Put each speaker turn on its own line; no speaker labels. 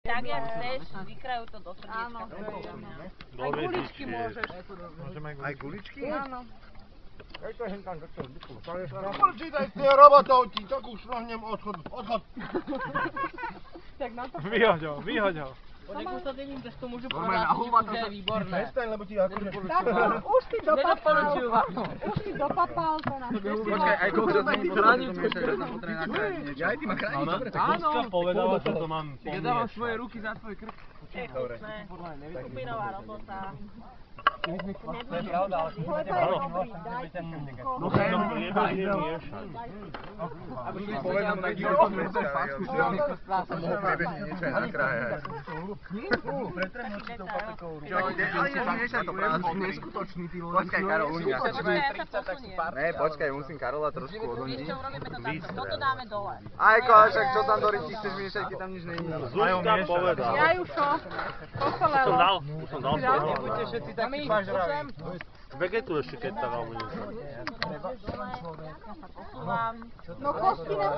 Tak jak chceš, vykrajú to do srdiečka.
Áno, to je jedno.
Do
Aj guličky
hviezdičiek.
môžeš.
Aj guličky?
Áno.
Počítaj s tým robotov, ti takú šlohnem odchod.
Tak na to...
Vyhoď ho, vyhoď ho.
Poďakujem sa tým, že to môžu
Normálne,
povedať, že je výborné.
Prestaň, lebo ti akože...
Už si dopapal.
Nedoporučujem.
Už si dopapal to na
Počkaj, aj koľko to není potrebné, ja aj ty ma chrániš, dobre, tak
Áno, povedala, čo to mám pomiešať.
Ja dávam svoje ruky za tvoj krk.
dobre.
Skupinová robota.
No
Povedom na gilotinu dneska, ja som mohol priebežne niečo aj na kraje. Ale je miešať to prázdne. Neskutočný, ty vole. Počkaj, Karol, unia. Ne, počkaj, musím Karola trošku odhodiť.
Vieš čo, urobíme to takto. Toto dáme dole.
Aj koláčak, čo tam do ryti chceš miešať, keď tam nič není?
Zuzka povedal.
Jajušo, posolelo.
Už som dal svoj.
Buďte všetci takí pažraví.
Vegetu ešte keď tak, alebo niečo.
Dole, ja sa posúvam.
No kostky nám